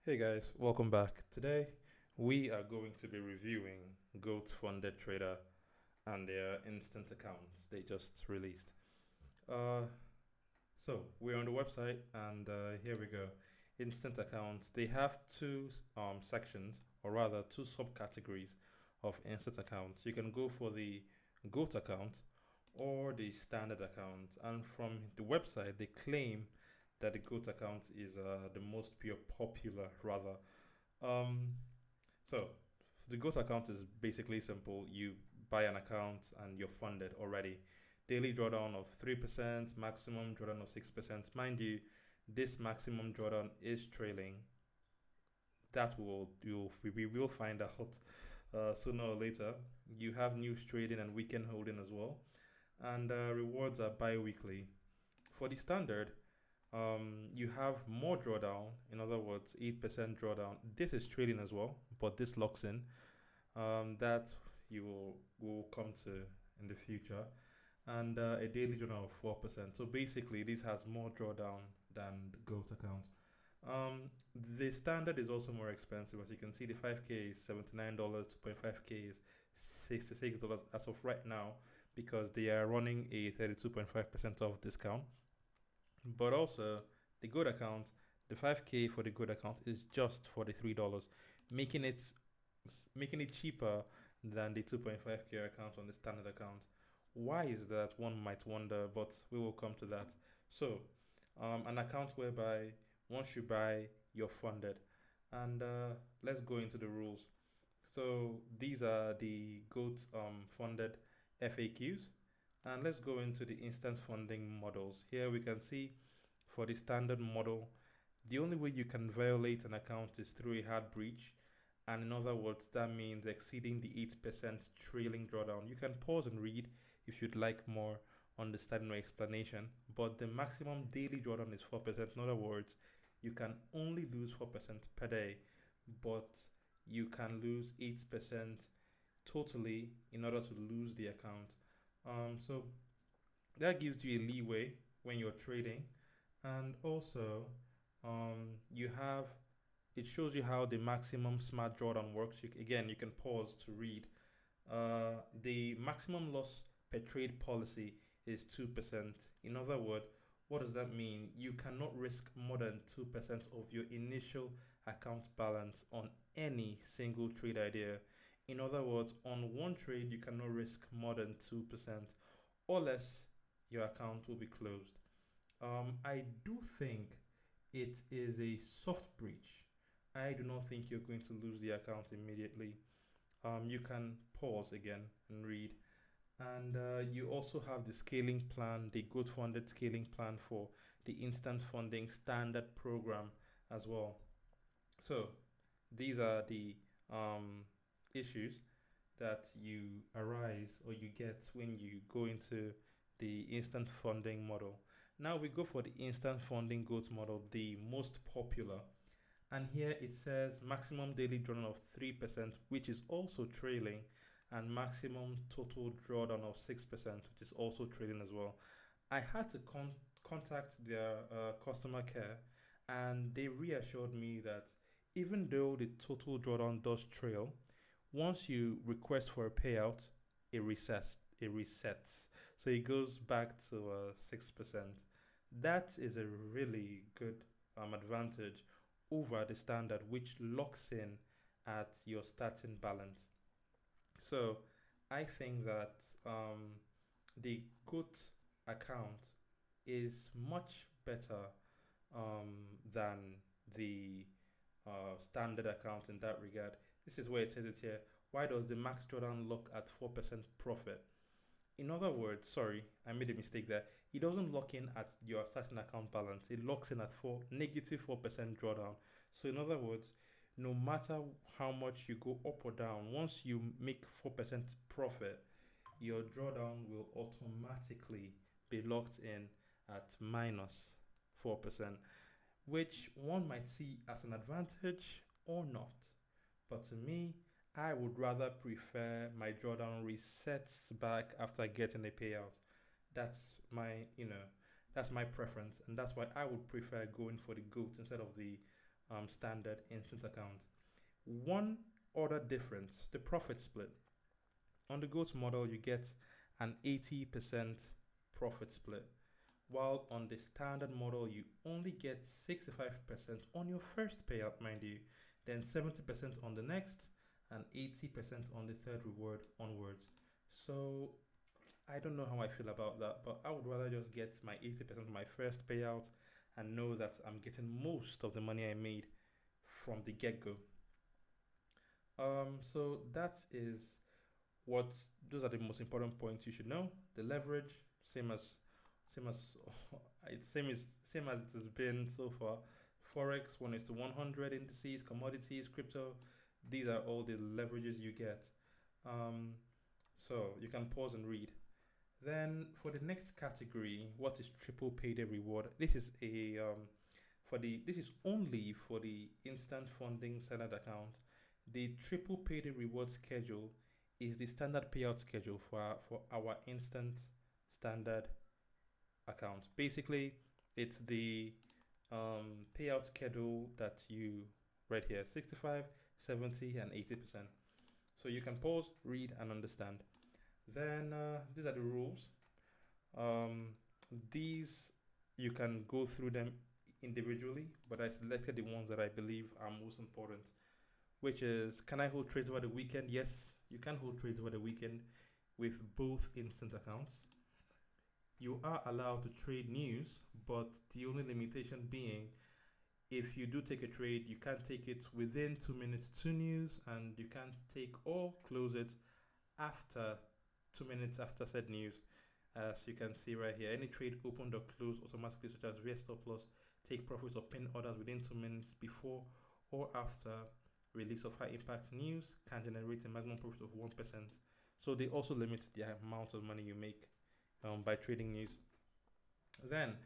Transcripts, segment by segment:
Hey guys, welcome back. Today we are going to be reviewing Goat Funded Trader and their instant accounts they just released. Uh, so we're on the website and here we go. Instant accounts. They have two sections, or rather two subcategories of instant accounts. You can go for the Goat account or the standard account. And from the website, they claim that the Goat account is the most pure popular rather. Um, so the Goat account is basically simple. You buy an account and you're funded already. Daily drawdown of 3%, maximum drawdown of 6%. Mind you, this maximum drawdown is trailing. That we will find out sooner or later. You have news trading and weekend holding as well, and rewards are bi-weekly. For the standard, you have more drawdown. In other words, 8% drawdown. This is trading as well, but this locks in. That you will come to in the future, and a daily drawdown of 4%. So basically, this has more drawdown than the Goat account. The standard is also more expensive. As you can see, the 5K is $79, 2.5K is $66 as of right now because they are running a 32.5% off discount. But also, the Good account, the 5K for the Good account is just $43, making it making it cheaper than the 2.5K account on the standard account. Why is that? One might wonder, but we will come to that. So, an account whereby once you buy, you're funded. And let's go into the rules. So, these are the GOAT funded FAQs. And let's go into the instant funding models. Here we can see for the standard model, the only way you can violate an account is through a hard breach. And in other words, that means exceeding the 8% trailing drawdown. You can pause and read if you'd like more understanding or explanation, but the maximum daily drawdown is 4%. In other words, you can only lose 4% per day, but you can lose 8% totally in order to lose the account. So that gives you a leeway when you're trading, and also you have it shows you how the maximum smart drawdown works. Again, you can pause to read. The maximum loss per trade policy is 2%. In other words, what does that mean? You cannot risk more than 2% of your initial account balance on any single trade idea. In other words, on one trade, you cannot risk more than 2%, or less your account will be closed. I do think it is a soft breach. I do not think you're going to lose the account immediately. You can pause again and read. And you also have the scaling plan, the good funded scaling plan for the instant funding standard program as well. So these are the issues that you arise or you get when you go into the instant funding model. Now we go for the instant funding goals model, the most popular. And here it says maximum daily drawdown of 3%, which is also trailing, and maximum total drawdown of 6%, which is also trailing as well. I had to contact their customer care, and they reassured me that even though the total drawdown does trail, once you request for a payout, it resets. It resets, so it goes back to 6%. That is a really good advantage over the standard, which locks in at your starting balance. So I think that the good account is much better than the standard account in that regard. This is where it says it here. Why does the max drawdown lock at 4% profit? In other words, sorry, I made a mistake there. It doesn't lock in at your starting account balance. It locks in at negative 4% drawdown. So in other words, no matter how much you go up or down, once you make 4% profit, your drawdown will automatically be locked in at minus 4%, which one might see as an advantage or not. But to me, I would rather prefer my drawdown resets back after getting a payout. That's my, that's my preference, and that's why I would prefer going for the GOAT instead of the standard instant account. One other difference, the profit split. On the GOAT model, you get an 80% profit split, while on the standard model, you only get 65% on your first payout, mind you, then 70% on the next, and 80% on the third reward onwards. So I don't know how I feel about that, but I would rather just get my 80% of my first payout and know that I'm getting most of the money I made from the get-go. So that is what those are the most important points you should know. The leverage, same as it's same as it has been so far. Forex 1:100, indices, commodities, crypto. These are all the leverages you get. So you can pause and read. Then for the next category, what is triple payday reward? This is a this is only for the instant funding standard account. The triple payday reward schedule is the standard payout schedule for our instant standard account. Basically, it's the payout schedule that you read here: 65, 70, and 80%. So you can pause, read, and understand. Then these are the rules. These you can go through them individually, but I selected the ones that I believe are most important, which is, can I hold trades over the weekend? Yes, you can hold trades over the weekend with both instant accounts. You are allowed to trade news, but the only limitation being, if you do take a trade, you can't take it within 2 minutes to news, and you can't take or close it after 2 minutes after said news. As you can see right here, any trade opened or closed automatically, such as via stop loss, take profits or pin orders within 2 minutes before or after release of high impact news, can generate a maximum profit of 1%. So they also limit the amount of money you make by trading news. Then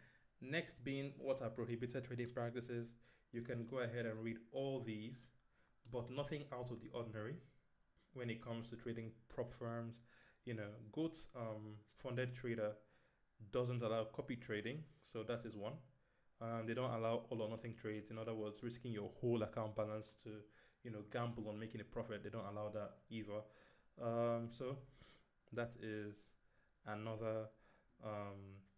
next being, what are prohibited trading practices? You can go ahead and read all these, but nothing out of the ordinary when it comes to trading prop firms. GOAT funded trader doesn't allow copy trading, so that is one. They don't allow all or nothing trades. In other words, risking your whole account balance to gamble on making a profit. They don't allow that either. So that is another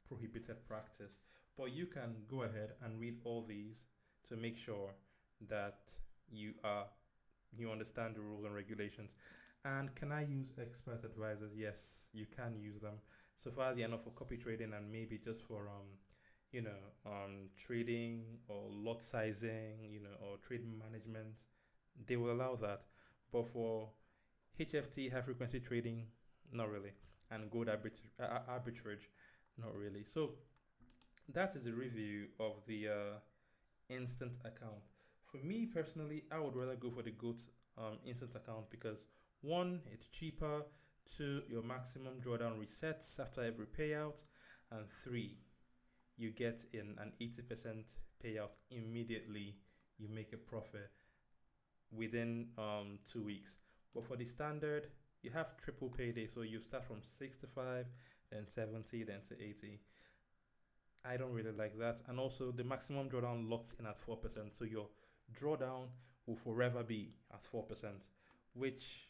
prohibited practice. But you can go ahead and read all these to make sure that you understand the rules and regulations. And can I use expert advisors? Yes, you can use them. So far, they are not for copy trading and maybe just for trading or lot sizing, or trade management. They will allow that. But for HFT, high frequency trading, not really. And gold arbitrage, not really. So that is a review of the instant account. For me personally, I would rather go for the GOAT instant account because, one, it's cheaper. Two, your maximum drawdown resets after every payout. And three, you get in an 80% payout immediately. You make a profit within 2 weeks. But for the standard, you have triple payday. So you start from 65, then 70, then to 80. I don't really like that. And also the maximum drawdown locks in at 4%. So your drawdown will forever be at 4%, which,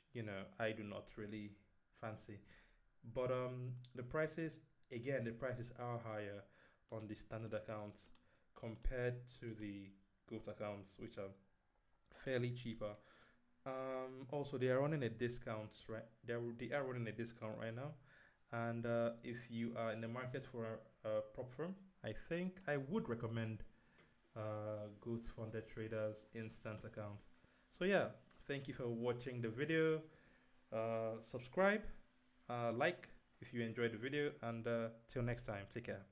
I do not really fancy. But the prices are higher on the standard accounts compared to the GOAT accounts, which are fairly cheaper. Also, they are running a discount, right? They are running a discount right now. And if you are in the market for a prop firm, I think I would recommend GOAT funded traders instant account. So yeah, thank you for watching the video. Subscribe, like if you enjoyed the video, and till next time, take care.